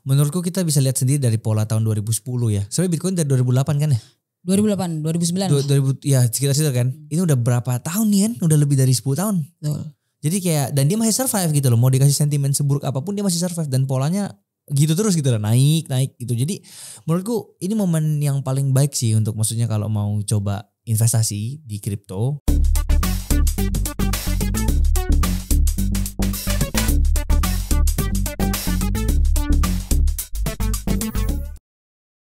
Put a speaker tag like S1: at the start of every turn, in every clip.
S1: Menurutku kita bisa lihat sendiri dari pola tahun 2010 ya. Soalnya Bitcoin dari 2008 kan ya?
S2: 2008, 2009.
S1: 2000 ya sekitar situ kan. Ini udah berapa tahun nih kan? Udah lebih dari 10 tahun.
S2: Betul.
S1: Jadi kayak dan dia masih survive gitu loh. Mau dikasih sentimen seburuk apapun dia masih survive dan polanya gitu terus gitu loh. Naik gitu. Jadi menurutku ini momen yang paling baik sih untuk maksudnya kalau mau coba investasi di kripto.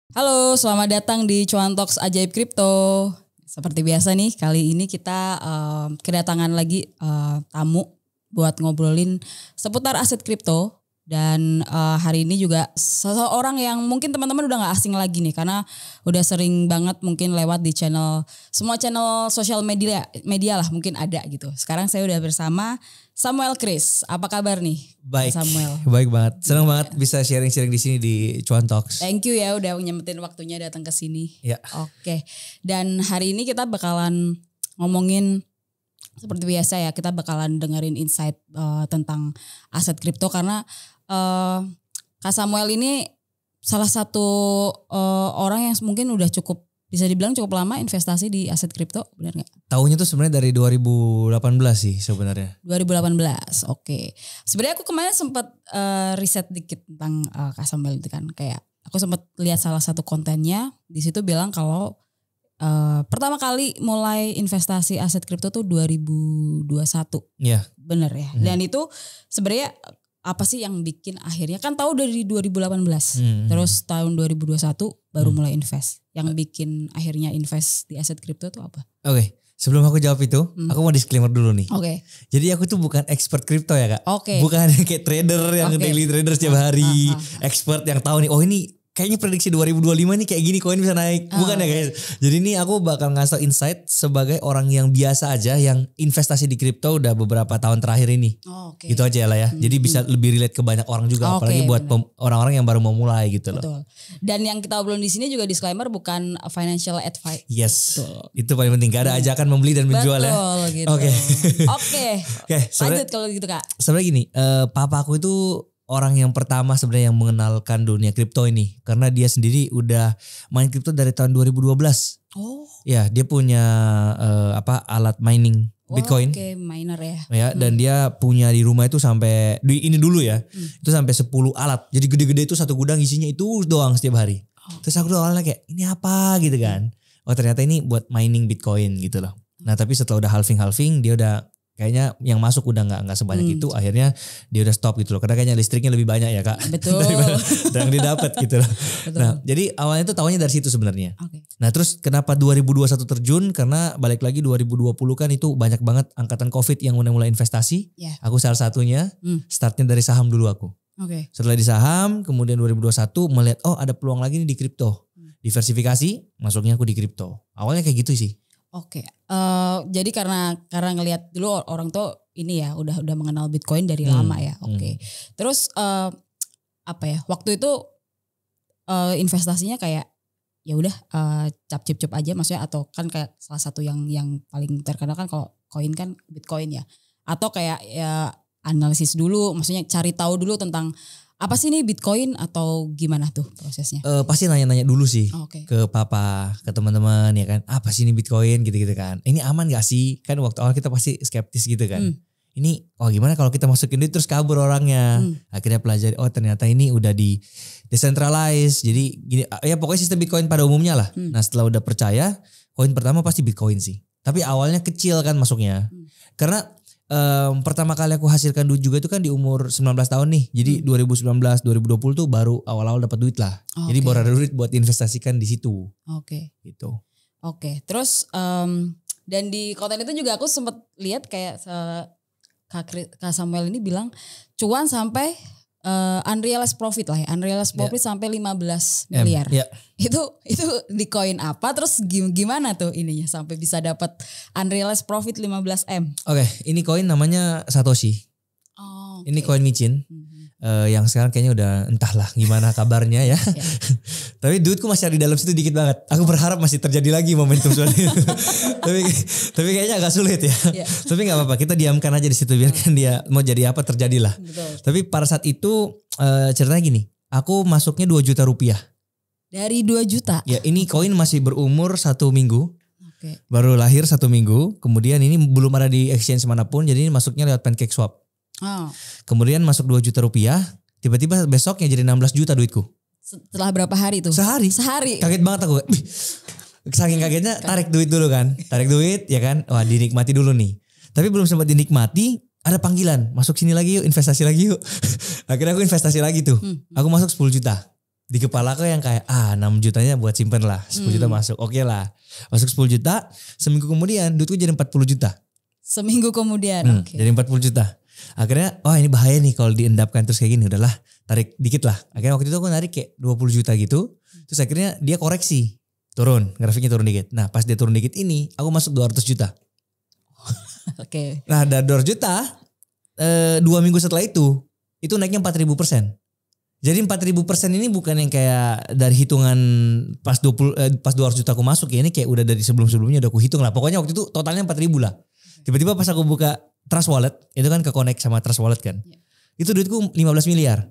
S2: Halo, selamat datang di Cuan Talks Ajaib Kripto. Seperti biasa nih, kali ini kita kedatangan lagi tamu buat ngobrolin seputar aset kripto. Dan hari ini juga seseorang yang mungkin teman-teman udah gak asing lagi nih. Karena udah sering banget mungkin lewat di semua channel sosial media lah mungkin ada gitu. Sekarang saya udah bersama Samuel Chris. Apa kabar nih?
S1: Baik,
S2: Samuel.
S1: Baik banget. Senang banget bisa sharing-sharing di sini di Cuan Talks.
S2: Thank you ya udah nyempetin waktunya datang ke sini.
S1: Ya.
S2: Oke. Dan hari ini kita bakalan ngomongin seperti biasa ya, kita bakalan dengerin insight tentang aset kripto karena Kak Samuel ini salah satu orang yang mungkin udah bisa dibilang cukup lama investasi di aset kripto, benar nggak?
S1: Tahunnya tuh sebenarnya dari 2018 sih sebenarnya.
S2: 2018, oke. Sebenarnya aku kemarin sempat riset dikit tentang Kak Samuel itu kan, kayak aku sempat lihat salah satu kontennya di situ bilang kalau pertama kali mulai investasi aset kripto tuh 2021.
S1: Iya.
S2: Bener ya. Dan itu sebenarnya apa sih yang bikin akhirnya kan tahu dari 2018. Terus tahun 2021 baru mulai invest. Yang bikin akhirnya invest di aset kripto tuh apa?
S1: Oke. Sebelum aku jawab itu, aku mau disclaimer dulu nih.
S2: Oke.
S1: Jadi aku tuh bukan expert kripto ya Kak.
S2: Oke.
S1: Bukan kayak trader yang daily trader setiap hari. Expert yang tahu nih, oh ini kayaknya prediksi 2025 nih kayak gini koin bisa naik. Bukan ya guys. Jadi ini aku bakal ngasih insight sebagai orang yang biasa aja yang investasi di kripto udah beberapa tahun terakhir ini.
S2: Oke.
S1: Gitu aja lah ya. Jadi bisa lebih relate ke banyak orang juga. Apalagi buat orang-orang yang baru mau mulai gitu loh.
S2: Betul. Dan yang kita obrolin di sini juga disclaimer bukan financial advice.
S1: Yes. Betul. Itu paling penting. Gak ada ajakan membeli dan menjual ya.
S2: Betul gitu. Oke. Lanjut kalau gitu Kak.
S1: Sebenarnya gini. Papa aku itu orang yang pertama sebenarnya yang mengenalkan dunia kripto ini. Karena dia sendiri udah main kripto dari tahun 2012. Oh. Ya dia punya alat mining Bitcoin.
S2: Oke, miner ya.
S1: Ya dan dia punya di rumah itu sampai, ini dulu ya. Itu sampai 10 alat. Jadi gede-gede itu satu gudang isinya itu doang setiap hari. Terus aku doang kayak ini apa gitu kan. Oh ternyata ini buat mining Bitcoin gitu loh. Nah tapi setelah udah halving dia udah kayaknya yang masuk udah nggak sebanyak itu, akhirnya dia udah stop gitu loh, karena kayaknya listriknya lebih banyak ya Kak.
S2: Betul.
S1: Daripada yang dia dapat gitu loh. Betul. Nah jadi awalnya tuh tahunya dari situ sebenarnya. Okay. Nah terus kenapa 2021 terjun, karena balik lagi 2020 kan itu banyak banget angkatan COVID yang mulai investasi. Yeah. Aku salah satunya, startnya dari saham dulu aku. Okay. Setelah di saham, kemudian 2021 melihat oh ada peluang lagi nih di kripto. Diversifikasi, masuknya aku di kripto. Awalnya kayak gitu sih.
S2: Oke, jadi karena ngelihat dulu orang tuh ini ya udah mengenal Bitcoin dari lama ya. Oke. Terus waktu itu investasinya kayak ya udah cap-cip aja maksudnya, atau kan kayak salah satu yang paling terkenal kan kalau koin kan Bitcoin ya. Atau kayak ya analisis dulu, maksudnya cari tahu dulu tentang apa sih ini Bitcoin atau gimana tuh prosesnya?
S1: Pasti nanya-nanya dulu sih ke papa, ke teman-teman ya kan. Apa sih ini Bitcoin gitu-gitu kan. Ini aman gak sih? Kan waktu awal kita pasti skeptis gitu kan. Ini gimana kalau kita masukin duit terus kabur orangnya. Akhirnya pelajari ternyata ini udah di decentralize. Jadi gini ya pokoknya sistem Bitcoin pada umumnya lah. Nah setelah udah percaya, koin pertama pasti Bitcoin sih. Tapi awalnya kecil kan masuknya. Karena pertama kali aku hasilkan duit juga itu kan di umur 19 tahun nih. Jadi 2019, 2020 tuh baru awal-awal dapat duit lah. Jadi baru ada duit buat investasikan di situ.
S2: Oke.
S1: Gitu.
S2: Oke. Terus dan di konten itu juga aku sempat lihat kayak Kak Samuel ini bilang cuan sampai unrealized profit lah ya. Unrealized profit sampai 15 miliar. Itu di koin apa, terus gimana tuh ininya sampai bisa dapat unrealized profit 15 M?
S1: Oke, ini koin namanya Satoshi. Ini koin micin. Yang sekarang kayaknya udah entahlah gimana kabarnya ya. Tapi duitku masih ada di dalam situ dikit banget. Aku berharap masih terjadi lagi momentum soalnya. tapi kayaknya agak sulit ya. Tapi gak apa-apa, kita diamkan aja di situ biarkan dia mau jadi apa terjadilah. Tapi pada saat itu ceritanya gini. aku masuknya 2 juta rupiah.
S2: Dari 2 juta?
S1: Ya ini koin masih berumur 1 minggu.
S2: Oke.
S1: Baru lahir 1 minggu. Kemudian ini belum ada di exchange manapun. Jadi ini masuknya lewat PancakeSwap. Kemudian masuk 2 juta rupiah. Tiba-tiba besoknya jadi 16 juta duitku.
S2: Setelah berapa hari tuh?
S1: Sehari. Kaget banget aku. Saking kagetnya tarik duit dulu kan. Tarik duit ya kan. Wah dinikmati dulu nih. Tapi belum sempat dinikmati. Ada panggilan. Masuk sini lagi yuk. Investasi lagi yuk. Akhirnya aku investasi lagi tuh. Aku masuk 10 juta. Di kepala aku yang kayak 6 jutanya buat simpen lah. 10 juta masuk. Oke lah. Masuk 10 juta. Seminggu kemudian duitku jadi 40 juta.
S2: Seminggu kemudian.
S1: Jadi 40 juta. Akhirnya ini bahaya nih kalau diendapkan terus kayak gini. Udahlah tarik dikit lah. Akhirnya waktu itu aku narik kayak 20 juta gitu. Terus akhirnya dia koreksi. Turun. Grafiknya turun dikit. Nah pas dia turun dikit ini aku masuk 200 juta.
S2: Oke.
S1: Nah dari 200 juta 2 minggu setelah itu naiknya 4000%. Jadi 4000% ini bukan yang kayak dari hitungan pas 200 juta aku masuk ya, ini kayak udah dari sebelum-sebelumnya udah aku hitung lah. Pokoknya waktu itu totalnya 4000 lah. Tiba-tiba pas aku buka Trust Wallet, itu kan ke connect sama Trust Wallet kan. Itu duitku 15 miliar.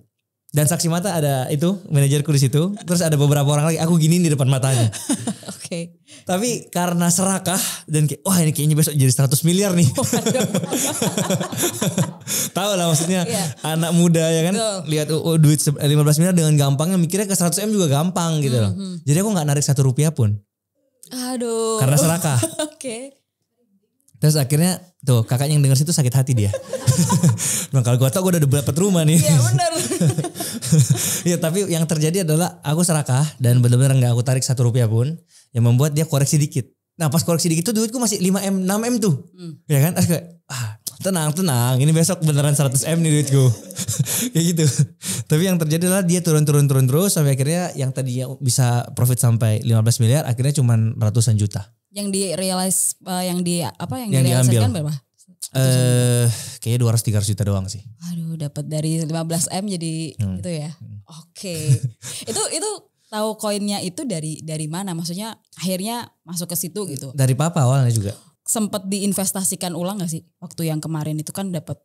S1: Dan saksi mata ada itu manajerku di situ. Terus ada beberapa orang lagi, aku giniin di depan matanya.
S2: Oke.
S1: Tapi karena serakah dan kayak ini kayaknya besok jadi 100 miliar nih. Tahu lah maksudnya anak muda ya kan. Lihat duit 15 miliar dengan gampangnya mikirnya ke 100 M juga gampang gitu loh. Jadi aku gak narik 1 rupiah pun.
S2: Aduh.
S1: Karena serakah.
S2: Oke.
S1: Terus akhirnya tuh kakaknya yang denger situ sakit hati dia. Nah kalau gue tau gue udah dapat rumah nih.
S2: Iya benar.
S1: Ya tapi yang terjadi adalah aku serakah dan benar-benar gak aku tarik 1 rupiah pun. Yang membuat dia koreksi dikit. Nah pas koreksi dikit tuh duitku masih 5M 6M tuh. Ya kan kayak tenang ini besok beneran 100M nih duitku. Kayak gitu. Tapi yang terjadi adalah dia turun terus sampai akhirnya yang tadinya bisa profit sampai 15 miliar akhirnya cuma ratusan juta.
S2: Yang yang direalisasikan berapa?
S1: Kayaknya 200-300 juta doang sih.
S2: Aduh dapat dari 15M jadi itu ya. Oke. Itu tahu koinnya itu dari mana? Maksudnya akhirnya masuk ke situ gitu.
S1: Dari papa awalnya juga.
S2: Sempet diinvestasikan ulang gak sih? Waktu yang kemarin itu kan dapat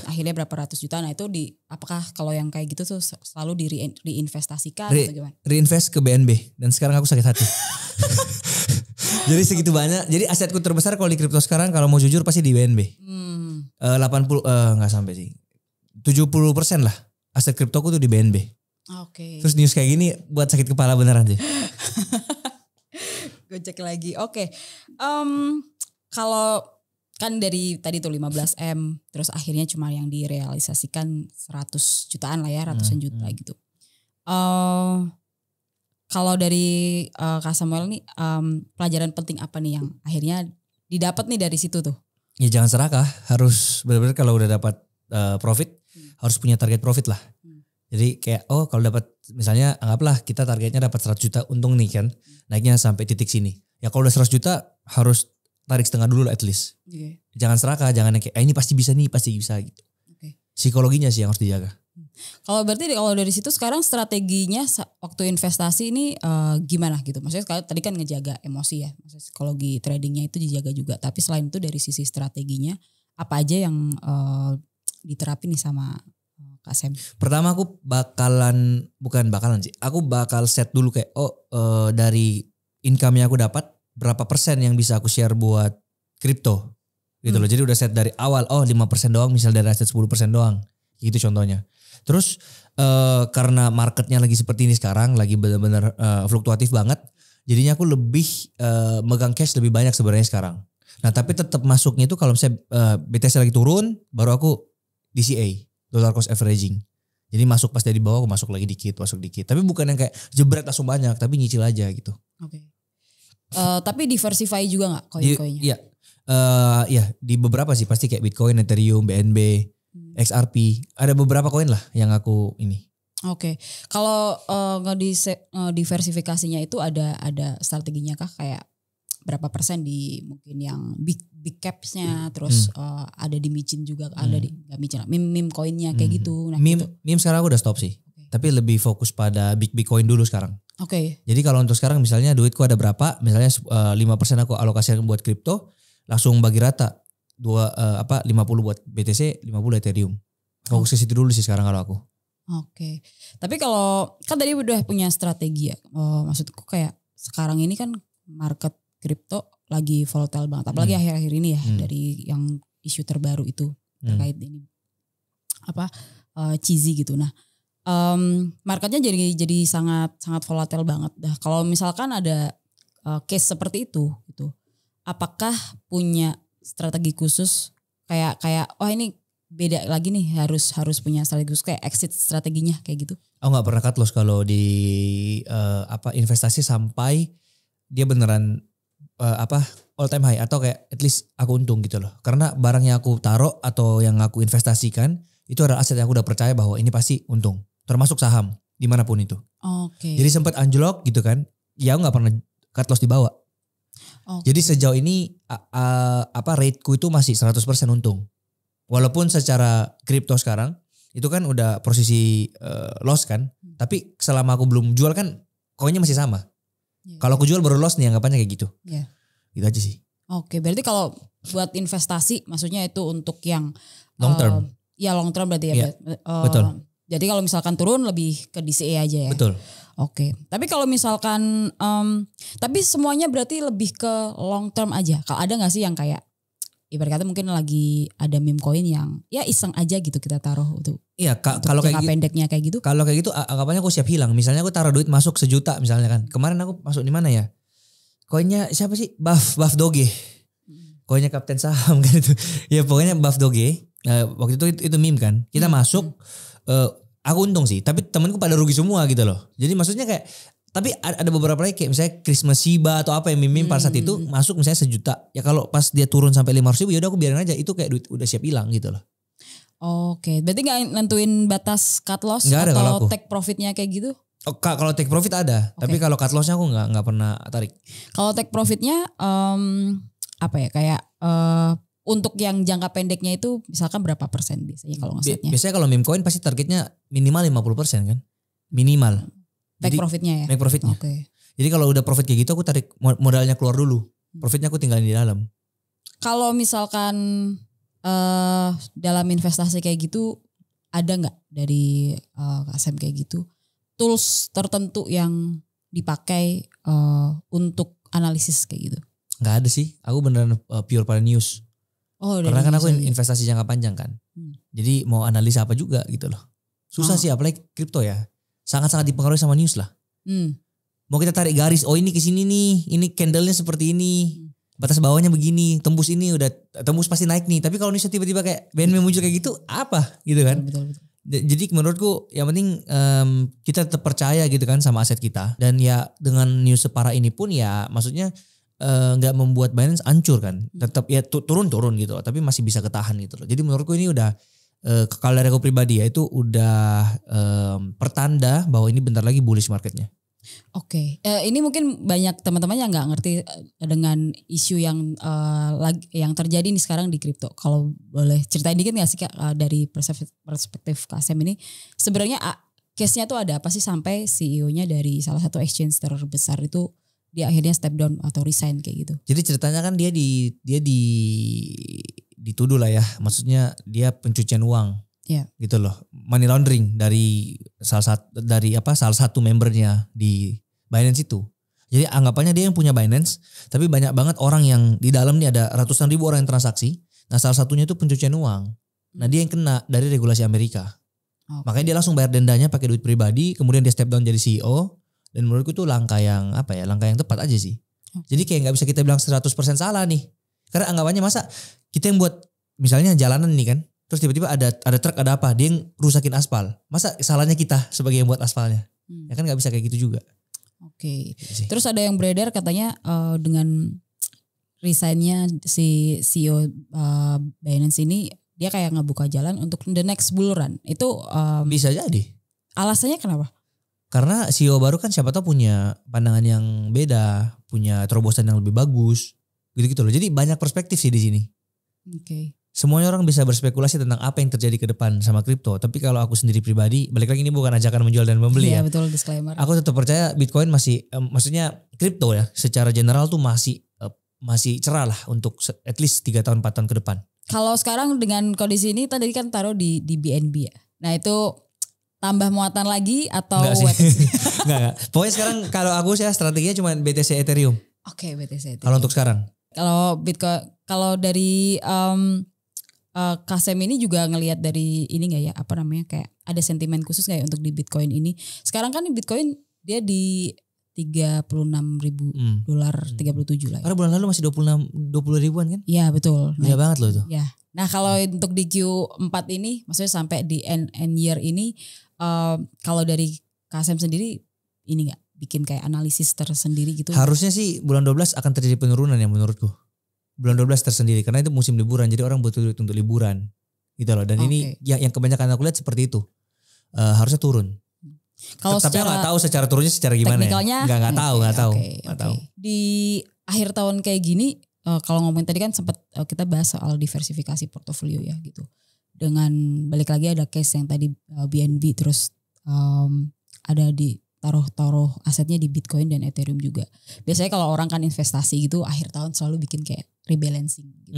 S2: akhirnya berapa ratus juta. Nah itu apakah kalau yang kayak gitu tuh selalu diinvestasikan atau gimana? Reinvest
S1: ke BNB dan sekarang aku sakit hati. Jadi segitu banyak. Jadi asetku terbesar kalau di kripto sekarang kalau mau jujur pasti di BNB. 80 nggak sampai sih. 70% lah aset kriptoku tuh di BNB.
S2: Oke.
S1: Terus news kayak gini buat sakit kepala beneran sih.
S2: Gue cek lagi. Oke. Kalau kan dari tadi tuh 15M terus akhirnya cuma yang direalisasikan 100 jutaan lah ya, ratusan juta gitu. Kalau dari Kak Samuel nih pelajaran penting apa nih yang akhirnya didapat nih dari situ tuh?
S1: Ya jangan serakah, harus benar-benar kalau udah dapat profit harus punya target profit lah. Jadi kayak kalau dapat misalnya anggaplah kita targetnya dapat 100 juta untung nih kan, naiknya sampai titik sini. Ya kalau udah 100 juta harus tarik setengah dulu at least. Jangan serakah, jangan yang kayak ini pasti bisa gitu. Psikologinya sih yang harus dijaga.
S2: Kalau berarti kalau dari situ sekarang strateginya waktu investasi ini gimana gitu? Maksudnya tadi kan ngejaga emosi ya, maksudnya psikologi tradingnya itu dijaga juga. Tapi selain itu dari sisi strateginya apa aja yang diterapin nih sama Kak Sam?
S1: Pertama aku aku bakal set dulu kayak dari income yang aku dapat berapa persen yang bisa aku share buat kripto gitu loh. Jadi udah set dari awal 5% doang, misal dari aset 10% doang. Gitu contohnya. Terus karena marketnya lagi seperti ini sekarang, lagi benar-benar fluktuatif banget, jadinya aku lebih megang cash lebih banyak sebenarnya sekarang. Nah tapi tetap masuknya itu kalau misalnya BTC lagi turun, baru aku DCA, dollar cost averaging. Jadi masuk pas dari bawah aku masuk dikit. Tapi bukan yang kayak jebret langsung banyak, tapi nyicil aja gitu.
S2: Oke. Tapi diversify juga nggak koin-koinnya?
S1: Iya, di beberapa sih pasti kayak Bitcoin, Ethereum, BNB. XRP, ada beberapa koin lah yang aku ini.
S2: Oke. Kalau diversifikasinya itu ada strateginya kah, kayak berapa persen di mungkin yang big capsnya, terus ada di micin juga, ada di nggak micin, meme koinnya kayak gitu. Nah,
S1: meme sekarang aku udah stop sih. Tapi lebih fokus pada big coin dulu sekarang.
S2: Oke.
S1: Jadi kalau untuk sekarang misalnya duitku ada berapa, misalnya 5% aku alokasikan buat kripto, langsung bagi rata. 50 buat BTC, 50 Ethereum. Fokus ke situ dulu sih sekarang kalau aku.
S2: Oke. Tapi kalau kan tadi udah punya strategi ya. Maksudku kayak sekarang ini kan market kripto lagi volatile banget. Apalagi akhir-akhir ini ya dari yang isu terbaru itu terkait ini cheesy gitu. Nah, marketnya jadi sangat volatile banget. Dah kalau misalkan ada case seperti itu gitu. Apakah punya strategi khusus kayak ini beda lagi nih harus punya strategi khusus kayak exit strateginya kayak gitu?
S1: Aku nggak pernah cut loss kalau di investasi sampai dia beneran all time high atau kayak at least aku untung gitu loh. Karena barang yang aku taruh atau yang aku investasikan itu adalah aset yang aku udah percaya bahwa ini pasti untung. Termasuk saham dimanapun itu.
S2: Oke.
S1: Jadi sempat anjlok gitu kan. Ya aku nggak pernah cut loss di bawah. Jadi sejauh ini rateku itu masih 100% untung. Walaupun secara kripto sekarang itu kan udah posisi loss kan. Tapi selama aku belum jual kan koinnya masih sama. Kalau aku jual baru loss nih anggapannya kayak gitu. Gitu aja sih.
S2: Oke, berarti kalau buat investasi maksudnya itu untuk yang
S1: long term.
S2: Ya long term berarti ya.
S1: Betul.
S2: Jadi kalau misalkan turun lebih ke DCA aja ya.
S1: Betul.
S2: Oke. Tapi kalau misalkan tapi semuanya berarti lebih ke long term aja. Kalau ada nggak sih yang kayak ibarat kata mungkin lagi ada meme coin yang ya iseng aja gitu kita taruh untuk.
S1: Iya, kalau kayak
S2: pendeknya kayak gitu.
S1: Kalau kayak gitu anggapannya aku siap hilang. Misalnya aku taruh duit masuk 1 juta misalnya kan. Kemarin aku masuk di mana ya? Koinnya siapa sih? Buff Doge. Koinnya Kapten Saham kan itu. Ya pokoknya Buff Doge. Waktu itu meme kan. Kita masuk aku untung sih. Tapi temenku pada rugi semua gitu loh. Jadi maksudnya kayak tapi ada beberapa lagi kayak misalnya Christmas Shiba atau apa yang meme pada saat itu masuk misalnya 1 juta. Ya kalau pas dia turun sampai 500 ribu yaudah aku biarin aja. Itu kayak duit udah siap hilang gitu loh.
S2: Oke, berarti gak nentuin batas cut loss
S1: gak
S2: atau take profitnya kayak gitu?
S1: Kalau take profit ada, tapi kalau cut lossnya aku nggak pernah tarik.
S2: Kalau take profitnya kayak untuk yang jangka pendeknya itu misalkan berapa persen biasanya kalau ngesetnya?
S1: Biasanya kalau meme coin pasti targetnya minimal 50% kan, minimal.
S2: Take profitnya ya?
S1: Take profitnya.
S2: Oke.
S1: Jadi kalau udah profit kayak gitu aku tarik modalnya keluar dulu, profitnya aku tinggalin di dalam.
S2: Kalau misalkan dalam investasi kayak gitu ada nggak dari Kasem kayak gitu tools tertentu yang dipakai untuk analisis kayak gitu?
S1: Nggak ada sih, aku beneran pure pada news. Karena kan aku investasi jangka panjang kan. Jadi mau analisa apa juga gitu loh. Susah sih apalagi kripto ya. Sangat-sangat dipengaruhi sama news lah. Mau kita tarik garis, ini kesini nih, ini candlenya seperti ini. Batas bawahnya begini, tembus ini udah tembus pasti naik nih. Tapi kalau newsnya tiba-tiba kayak BNB muncul kayak gitu, apa gitu kan? Betul. Jadi menurutku yang penting kita tetap percaya gitu kan sama aset kita. Dan ya dengan news separah ini pun ya maksudnya nggak membuat Binance hancur kan. Tetap ya turun-turun gitu. Tapi masih bisa ketahan gitu loh. Jadi menurutku ini udah kalau dari aku pribadi ya itu udah pertanda bahwa ini bentar lagi bullish marketnya.
S2: Oke, ini mungkin banyak teman-teman yang nggak ngerti dengan isu yang terjadi nih sekarang di kripto. Kalau boleh ceritain dikit nggak sih Kak, dari perspektif Kasem ini sebenarnya case-nya tuh ada apa sih sampai CEO-nya dari salah satu exchange terbesar itu dia akhirnya step down atau resign kayak gitu? Jadi
S1: ceritanya kan dia dituduh lah ya, maksudnya dia pencucian uang.
S2: Yeah.
S1: Gitu loh, money laundering dari salah satu membernya di Binance itu. Jadi anggapannya dia yang punya Binance, tapi banyak banget orang yang di dalam nih ada ratusan ribu orang yang transaksi. Nah salah satunya itu pencucian uang. Nah dia yang kena dari regulasi Amerika. Makanya dia langsung bayar dendanya pakai duit pribadi, kemudian dia step down jadi CEO. Dan menurutku itu langkah yang tepat aja sih. Jadi kayak nggak bisa kita bilang 100% salah nih. Karena anggapannya masa kita yang buat misalnya jalanan nih kan. Terus tiba-tiba ada truk ada apa, dia yang rusakin aspal. Masa salahnya kita sebagai yang buat aspalnya? Ya kan gak bisa kayak gitu juga.
S2: Oke. Terus ada yang beredar katanya dengan resignnya si CEO Binance ini, dia kayak ngebuka jalan untuk the next bull run. Itu
S1: bisa jadi.
S2: Alasannya kenapa?
S1: Karena CEO baru kan siapa tahu punya pandangan yang beda, punya terobosan yang lebih bagus. Gitu-gitu loh. Jadi banyak perspektif sih di sini.
S2: Oke.
S1: Semuanya orang bisa berspekulasi tentang apa yang terjadi ke depan sama kripto. Tapi kalau aku sendiri pribadi, balik lagi ini bukan ajakan menjual dan membeli ya.
S2: Iya betul, disclaimer.
S1: Aku tetap percaya Bitcoin masih, maksudnya kripto ya, secara general tuh masih cerah lah untuk at least 3 tahun 4 tahun ke depan.
S2: Kalau sekarang dengan kondisi ini tadi kan taruh di BNB ya. Nah itu tambah muatan lagi atau
S1: Enggak sih.
S2: wait and see?
S1: Enggak. Pokoknya sekarang kalau aku sih strateginya cuma BTC Ethereum.
S2: Oke, BTC.
S1: Kalau untuk sekarang.
S2: Kalau Bitcoin, kalau dari Kasem ini juga ngelihat dari ini nggak ya, apa namanya, kayak ada sentimen khusus nggak ya untuk di Bitcoin ini? Sekarang kan Bitcoin dia di 36.000 dolar, 37 lah.
S1: Karena bulan lalu masih 20 ribuan kan?
S2: Iya betul.
S1: Gila banget loh itu.
S2: Ya. Nah kalau untuk di Q4 ini, maksudnya sampai di end year ini, kalau dari Kasem sendiri ini nggak bikin kayak analisis tersendiri gitu?
S1: Harusnya sih bulan 12 akan terjadi penurunan ya menurutku. Bulan 12 tersendiri karena itu musim liburan, jadi orang butuh duit untuk liburan gitu loh. Dan ini yang kebanyakan aku lihat seperti itu. Harusnya turun.
S2: Kalau
S1: tapi nggak tahu secara turunnya secara gimana
S2: teknikalnya,
S1: ya. Nggak tahu. Tahu.
S2: Di akhir tahun kayak gini, kalau ngomongin tadi kan sempat kita bahas soal diversifikasi portofolio ya gitu. Dengan balik lagi ada case yang tadi BNB, terus ada di taruh asetnya di Bitcoin dan Ethereum juga. Biasanya kalau orang kan investasi gitu akhir tahun selalu bikin kayak rebalancing gitu.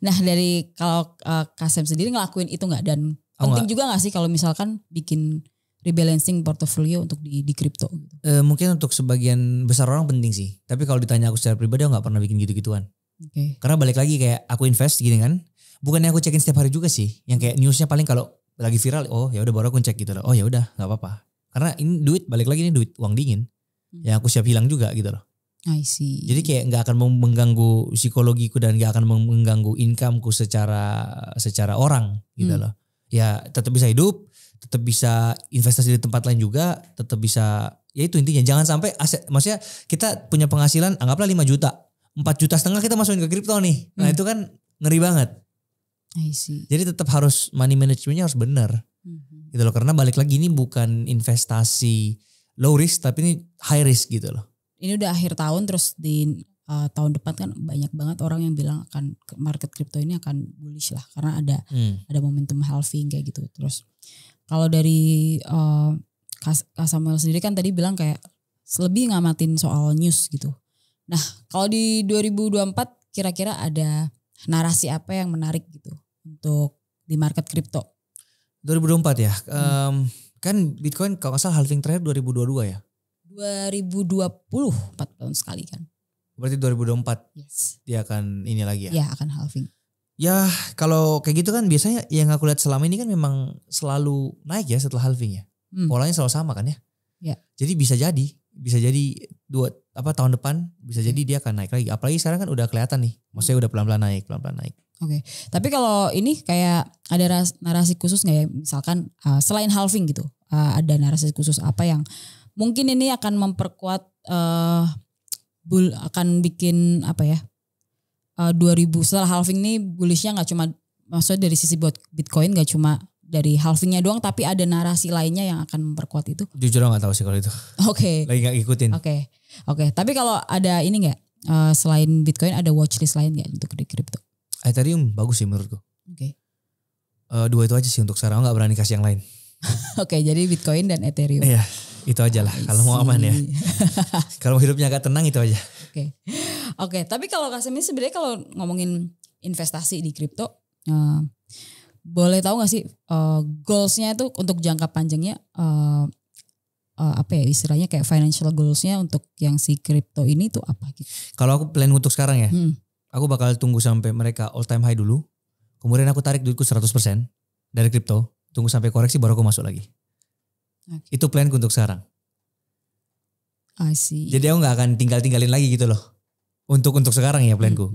S2: Nah dari kalau Kasem sendiri ngelakuin itu nggak, dan penting juga nggak sih kalau misalkan bikin rebalancing portofolio untuk di kripto gitu?
S1: Mungkin untuk sebagian besar orang penting sih. Tapi kalau ditanya aku secara pribadi aku gak pernah bikin gitu-gituan. Karena balik lagi kayak aku invest gini kan. Bukannya aku cekin setiap hari juga sih. Yang kayak newsnya paling kalau lagi viral, oh ya udah baru aku cek gitu loh. Oh ya udah gak apa-apa. Karena ini duit, balik lagi ini duit uang dingin. Yang aku siap hilang juga gitu loh.
S2: I see.
S1: Jadi kayak gak akan mengganggu psikologiku dan gak akan mengganggu incomeku secara orang gitu loh. Ya tetap bisa hidup, tetap bisa investasi di tempat lain juga, tetap bisa, ya itu intinya jangan sampai aset, maksudnya kita punya penghasilan anggaplah 5 juta, 4,5 juta kita masukin ke kripto nih. Nah itu kan ngeri banget.
S2: I see.
S1: Jadi tetap harus money managementnya harus benar. Gitu loh, karena balik lagi ini bukan investasi low risk tapi ini high risk gitu loh.
S2: Ini udah akhir tahun, terus di tahun depan kan banyak banget orang yang bilang akan market kripto ini akan bullish lah karena ada momentum halving kayak gitu. Terus kalau dari Kak Samuel sendiri kan tadi bilang kayak lebih ngamatin soal news gitu. Nah kalau di 2024 kira-kira ada narasi apa yang menarik gitu untuk di market kripto?
S1: 2024 ya, kan Bitcoin kalau nggak salah halving terakhir 2022 ya?
S2: 2020, 4 tahun sekali kan.
S1: Berarti 2024
S2: yes.
S1: Dia akan ini lagi ya?
S2: Ya akan halving.
S1: Ya kalau kayak gitu kan biasanya yang aku lihat selama ini kan memang selalu naik ya setelah halving ya. Polanya selalu sama kan ya.
S2: Ya.
S1: Jadi bisa jadi tahun depan bisa jadi dia akan naik lagi. Apalagi sekarang kan udah kelihatan nih. Maksudnya udah pelan-pelan naik.
S2: Oke. Tapi kalau ini kayak ada narasi khusus nggak ya? Misalkan selain halving gitu, ada narasi khusus apa yang mungkin ini akan memperkuat akan bikin apa ya? 2000 setelah halving ini bullishnya nggak cuma maksudnya dari sisi buat Bitcoin, nggak cuma dari halvingnya doang, tapi ada narasi lainnya yang akan memperkuat itu.
S1: Jujur aku nggak tahu sih kalau itu.
S2: Oke.
S1: Lagi nggak ngikutin.
S2: Oke. Tapi kalau ada ini nggak selain Bitcoin ada watchlist lain nggak untuk di kripto?
S1: Ethereum bagus sih menurutku.
S2: Oke.
S1: 2 itu aja sih untuk sekarang, nggak berani kasih yang lain.
S2: Oke, jadi Bitcoin dan Ethereum.
S1: Iya, itu aja lah. Kalau mau aman ya. Kalau hidupnya agak tenang itu aja.
S2: Oke. Tapi kalau Kasem ini sebenarnya kalau ngomongin investasi di kripto, boleh tahu nggak sih goalsnya itu untuk jangka panjangnya apa ya istilahnya kayak financial goalsnya untuk yang si kripto ini tuh apa gitu?
S1: Kalau aku plan untuk sekarang ya, aku bakal tunggu sampai mereka all time high dulu. Kemudian aku tarik duitku 100% dari kripto. Tunggu sampai koreksi baru aku masuk lagi. Itu planku untuk sekarang.
S2: I see.
S1: Jadi aku gak akan tinggalin lagi gitu loh. Untuk sekarang ya planku.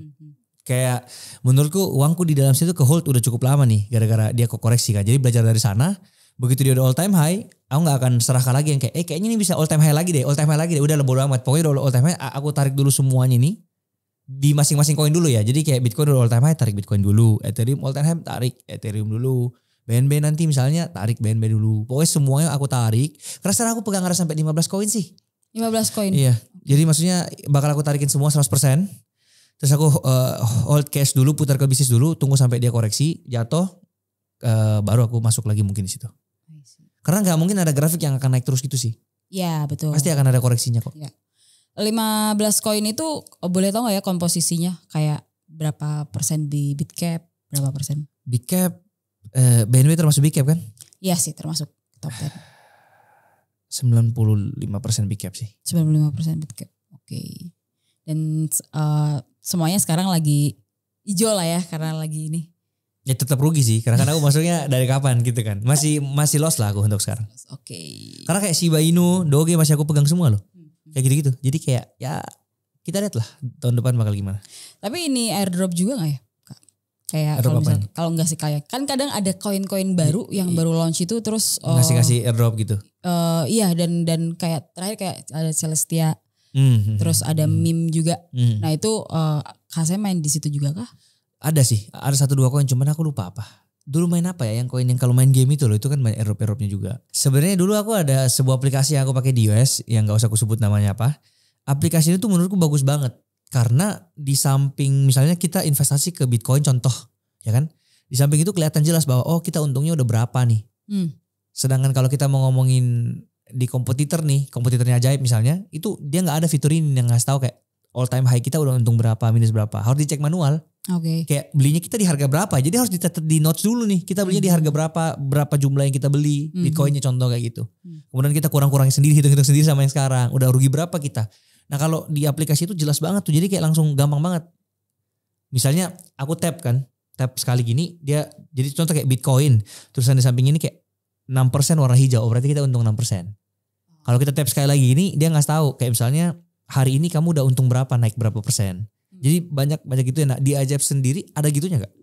S1: Kayak menurutku uangku di dalam situ ke hold udah cukup lama nih. Gara-gara dia koreksi kan. Jadi belajar dari sana. Begitu dia udah all time high. Aku gak akan serahkan lagi yang kayak kayaknya ini bisa all time high lagi deh. Udah lah bodo amat. Pokoknya udah all time high aku tarik dulu semuanya nih. Di masing-masing koin dulu ya. Jadi kayak Bitcoin udah all time high tarik Bitcoin dulu. Ethereum all time high tarik Ethereum dulu. BNB nanti misalnya tarik BNB dulu. Pokoknya semuanya aku tarik. Karena sekarang aku pegang ada sampai 15 koin sih.
S2: 15 koin?
S1: Iya. Jadi maksudnya bakal aku tarikin semua 100%. Terus aku hold cash dulu, putar ke bisnis dulu. Tunggu sampai dia koreksi, jatuh. Baru aku masuk lagi mungkin di situ. Karena gak mungkin ada grafik yang akan naik terus gitu sih.
S2: Iya betul.
S1: Pasti akan ada koreksinya kok.
S2: Ya. 15 koin itu boleh tahu gak ya komposisinya? Kayak berapa persen di Bitcap, berapa persen?
S1: Bitcap, BNB termasuk Bitcap kan?
S2: Iya sih termasuk. top 10?
S1: 95% big cap sih.
S2: 95% big cap. Oke. Dan semuanya sekarang lagi hijau lah ya karena lagi ini.
S1: Ya tetap rugi sih karena kan aku masuknya dari kapan gitu kan. Masih loss lah aku untuk sekarang.
S2: Oke.
S1: Karena kayak Shiba Inu, Doge masih aku pegang semua loh. Kayak gitu-gitu. Jadi kayak ya kita lihat lah tahun depan bakal gimana.
S2: Tapi ini airdrop juga gak ya? Kayak kalau nggak sih kayak kan kadang ada koin-koin baru yang baru launch itu terus
S1: ngasih airdrop gitu.
S2: Iya dan kayak terakhir kayak ada Celestia. Terus ada meme juga. Nah itu Kak saya main di situ juga kah?
S1: Ada sih, ada 1-2 koin cuman aku lupa apa. Dulu main apa ya yang koin yang kalau main game itu loh, itu kan banyak airdropnya juga. Sebenarnya dulu aku ada sebuah aplikasi yang aku pakai di iOS yang gak usah aku sebut namanya apa. Aplikasi itu menurutku bagus banget karena di samping misalnya kita investasi ke Bitcoin contoh, ya kan? Di samping itu kelihatan jelas bahwa oh kita untungnya udah berapa nih. Sedangkan kalau kita mau ngomongin di kompetitornya Ajaib misalnya, itu dia nggak ada fitur ini yang ngasih tahu kayak all time high kita udah untung berapa, minus berapa. Harus dicek manual.
S2: Oke.
S1: Kayak belinya kita di harga berapa. Jadi harus dicatat di notes dulu nih. Kita belinya di harga berapa jumlah yang kita beli. Bitcoinnya contoh kayak gitu. Kemudian kita kurang-kurangin sendiri, hitung-hitung sendiri sama yang sekarang. Udah rugi berapa kita. Nah kalau di aplikasi itu jelas banget tuh. Jadi kayak langsung gampang banget. Misalnya aku tap sekali gini. Dia jadi contoh kayak Bitcoin. Terusan di samping ini kayak 6% warna hijau. Berarti kita untung 6%. Kalau kita tap sekali lagi ini dia ngasih tahu. Kayak misalnya hari ini kamu udah untung berapa, naik berapa persen. Jadi banyak gitu ya. Nah, di Ajaib sendiri ada gitunya gak?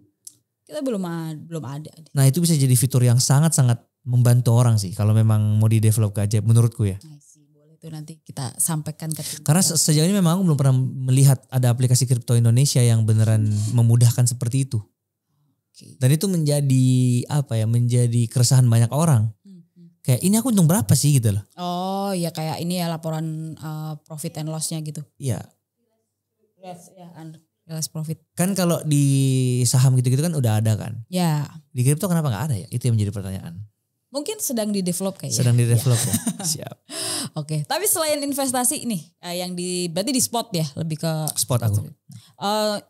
S2: Kita belum ada.
S1: Nah itu bisa jadi fitur yang sangat-sangat membantu orang sih. Kalau memang mau di develop ke Ajaib menurutku ya.
S2: Boleh itu nanti kita sampaikan ke tim.
S1: Karena sejauh ini memang aku belum pernah melihat ada aplikasi kripto Indonesia yang beneran memudahkan seperti itu. Dan itu menjadi menjadi keresahan banyak orang. Kayak ini aku untung berapa sih gitu loh.
S2: Oh ya kayak ini ya laporan profit and loss-nya gitu.
S1: Iya.
S2: Yes, ya, realized profit.
S1: Kan kalau di saham gitu-gitu kan udah ada kan.
S2: Ya.
S1: Di kripto kenapa gak ada ya? Itu yang menjadi pertanyaan.
S2: Mungkin sedang di-develop kayaknya.
S1: Sedang di-develop ya. Siap.
S2: Oke. Tapi selain investasi nih yang berarti di spot ya lebih ke.
S1: Spot aku.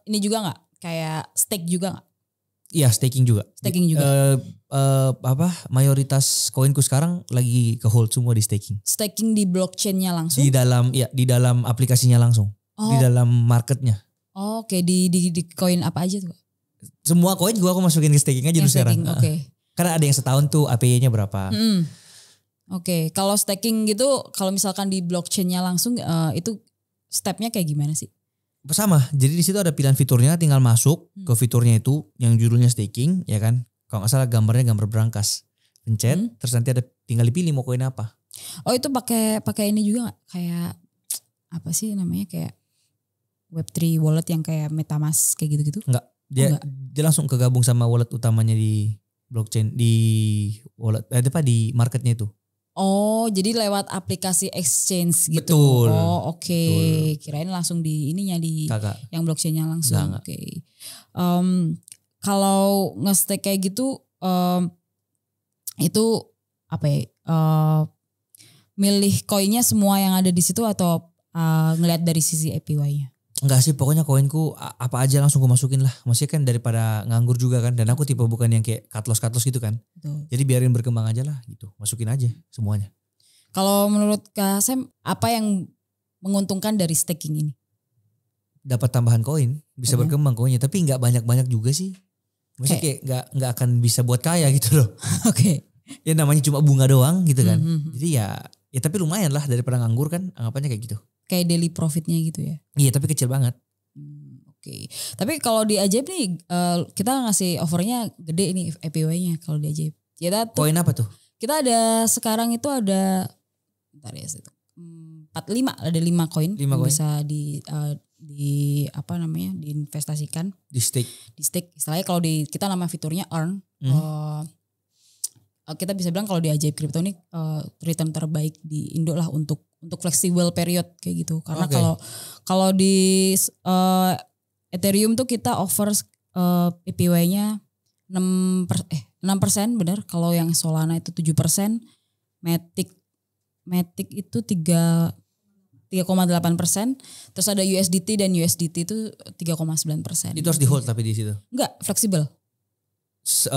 S2: Ini juga gak? Kayak stake juga gak?
S1: Iya staking juga. Mayoritas koinku sekarang lagi ke hold semua di staking.
S2: Staking di blockchain-nya langsung?
S1: Di dalam aplikasinya langsung. Di dalam marketnya.
S2: Oke. Di koin apa aja tuh?
S1: Semua koin aku masukin ke staking aja dulu sekarang.
S2: Oke.
S1: Karena ada yang setahun tuh APY-nya berapa.
S2: Oke. Kalau staking gitu kalau misalkan di blockchain-nya langsung itu stepnya kayak gimana sih?
S1: Sama, jadi di situ ada pilihan fiturnya, tinggal masuk ke fiturnya itu yang judulnya staking, ya kan? Kalau nggak salah gambarnya gambar berangkas, pencet, terus nanti ada tinggal dipilih mau koin apa.
S2: Oh itu pakai ini juga nggak? Kayak apa sih namanya kayak Web3 wallet yang kayak MetaMask kayak gitu-gitu?
S1: Enggak, dia langsung kegabung sama wallet utamanya di blockchain di wallet, di marketnya itu.
S2: Oh, jadi lewat aplikasi exchange gitu.
S1: Betul.
S2: Oh, oke. Kirain langsung di ininya di yang blockchainnya langsung. Oke. Kalau nge-stake kayak gitu, itu apa ya? Milih koinnya semua yang ada di situ atau ngelihat dari sisi APY-nya?
S1: Enggak sih, pokoknya koinku apa aja langsung gue masukin lah. Maksudnya kan daripada nganggur juga kan. Dan aku tipe bukan yang kayak cut loss gitu kan. Betul. Jadi biarin berkembang aja lah gitu. Masukin aja semuanya.
S2: Kalau menurut Kak Sam, apa yang menguntungkan dari staking ini?
S1: Dapat tambahan koin, bisa berkembang koinnya. Tapi nggak banyak-banyak juga sih. Maksudnya kayak nggak akan bisa buat kaya gitu loh.
S2: Oke.
S1: Ya namanya cuma bunga doang gitu kan. Jadi ya tapi lumayan lah daripada nganggur kan. Anggapannya kayak gitu.
S2: Kayak daily profitnya gitu ya?
S1: Iya tapi kecil banget.
S2: Oke. Tapi kalau di Ajaib nih kita ngasih offernya gede nih APY-nya kalau di Ajaib.
S1: Koin apa tuh?
S2: Kita ada sekarang itu ada 45 ada 5 koin yang bisa diinvestasikan. Di stake. Istilahnya kalau kita nama fiturnya earn. Kita bisa bilang kalau di Ajaib Crypto ini return terbaik di Indo lah untuk flexible period kayak gitu. Karena kalau di Ethereum tuh kita offer APY-nya 6% benar. Kalau yang Solana itu 7%, Matic itu 3,8%, terus ada USDT dan USDT itu 3,9%.
S1: Itu harus di hold tapi di situ?
S2: Enggak, fleksibel.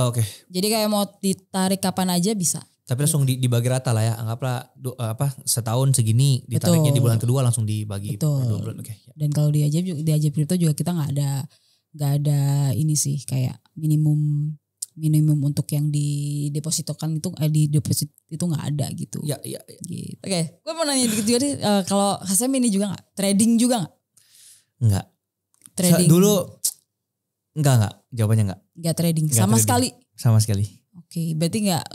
S1: Oke.
S2: Jadi kayak mau ditarik kapan aja bisa.
S1: Tapi langsung dibagi rata lah ya, anggaplah setahun segini, ditariknya di bulan kedua langsung dibagi.
S2: Betul.
S1: 2 bulan. Okay.
S2: Dan kalau di Ajaib Crypto juga kita nggak ada ini sih kayak minimum untuk yang didepositokan itu di deposit itu nggak ada gitu.
S1: Iya.
S2: Gitu. Oke, gue mau nanya dikit juga nih, kalau Hasem ini juga nggak trading juga nggak?
S1: Nggak.
S2: Trading
S1: dulu nggak jawabannya nggak.
S2: Nggak trading
S1: Nggak
S2: sama
S1: trading.
S2: sekali.
S1: Sama sekali.
S2: Oke, berarti nggak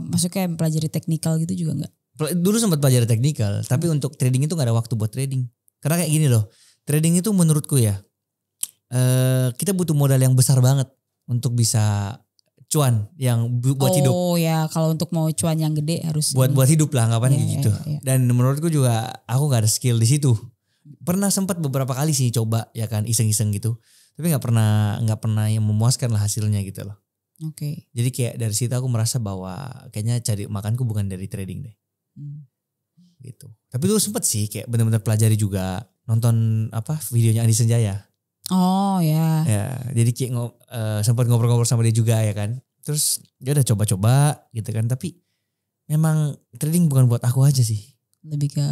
S2: masuknya pelajari teknikal gitu juga nggak?
S1: Dulu sempat belajar teknikal, tapi untuk trading itu nggak ada waktu buat trading. Karena kayak gini loh, trading itu menurutku ya, kita butuh modal yang besar banget untuk bisa cuan yang buat hidup.
S2: Oh ya, kalau untuk mau cuan yang gede harus
S1: buat hidup lah, anggapannya gitu.
S2: Ya.
S1: Dan menurutku juga aku nggak ada skill di situ. Pernah sempat beberapa kali sih coba ya kan, iseng-iseng gitu, tapi nggak pernah yang memuaskan lah hasilnya gitu loh.
S2: Oke.
S1: Jadi kayak dari situ aku merasa bahwa kayaknya cari makanku bukan dari trading deh. Gitu. Tapi dulu sempet sih kayak benar-benar pelajari juga, nonton videonya Andi Senjaya.
S2: Oh ya.
S1: Ya, jadi kayak sempat ngobrol-ngobrol sama dia juga ya kan. Terus dia udah coba-coba gitu kan, tapi memang trading bukan buat aku aja sih.
S2: Lebih ke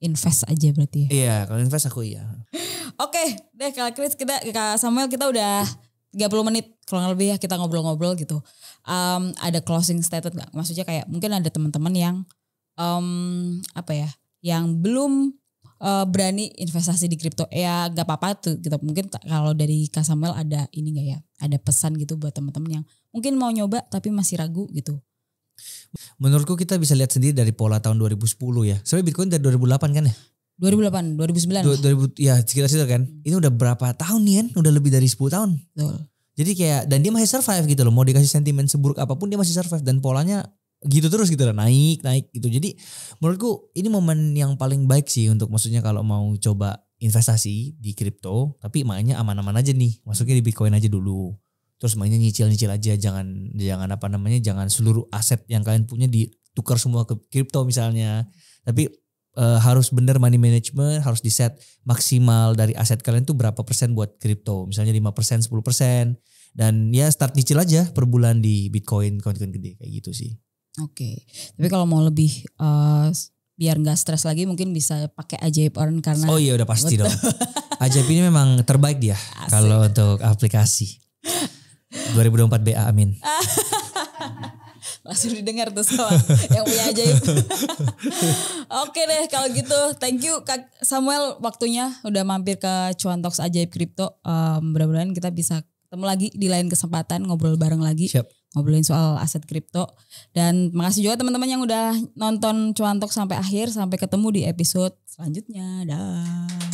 S2: invest aja berarti ya.
S1: Iya, kalau invest aku iya.
S2: Oke, deh Kak Chris, Kak Samuel kita udah 30 menit kurang lebih ya kita ngobrol-ngobrol gitu. Ada closing statement gak? Maksudnya kayak mungkin ada teman-teman yang yang belum berani investasi di kripto. Ya gak apa-apa tuh gitu. Mungkin kalau dari Kak Samuel ada ini gak ya? Ada pesan gitu buat teman-teman yang mungkin mau nyoba tapi masih ragu gitu.
S1: Menurutku kita bisa lihat sendiri dari pola tahun 2010 ya. Soalnya Bitcoin dari 2008 kan ya?
S2: 2008, 2009.
S1: 2000 ya sekitar situ kan. Ini udah berapa tahun nih kan? Udah lebih dari 10 tahun.
S2: Betul.
S1: Jadi kayak, dan dia masih survive gitu loh. Mau dikasih sentimen seburuk apapun dia masih survive. Dan polanya gitu terus gitu lah. Naik gitu. Jadi menurutku ini momen yang paling baik sih untuk maksudnya kalau mau coba investasi di kripto. Tapi mainnya aman-aman aja nih. Masuknya di Bitcoin aja dulu. Terus mainnya nyicil-nyicil aja. Jangan jangan seluruh aset yang kalian punya ditukar semua ke kripto misalnya. Tapi harus bener money management, harus di set maksimal dari aset kalian tuh berapa persen buat kripto. Misalnya 5%, 10%. Dan ya start nyicil aja per bulan di Bitcoin, koin-koin gede kayak gitu sih.
S2: Oke. Tapi kalau mau lebih biar gak stres lagi mungkin bisa pakai Ajaib Earn karena.
S1: Oh iya udah pasti dong. Ajaib ini memang terbaik dia kalau untuk aplikasi. 2024 BA amin.
S2: Langsung didengar tuh sama yang punya Ajaib. Oke deh kalau gitu, thank you Kak Samuel waktunya udah mampir ke Cuan Talks Ajaib Kripto. Mudah-mudahan kita bisa ketemu lagi di lain kesempatan ngobrol bareng lagi.
S1: Siap.
S2: Ngobrolin soal aset kripto. Dan makasih juga teman-teman yang udah nonton Cuan Talks sampai akhir. Sampai ketemu di episode selanjutnya. Dah.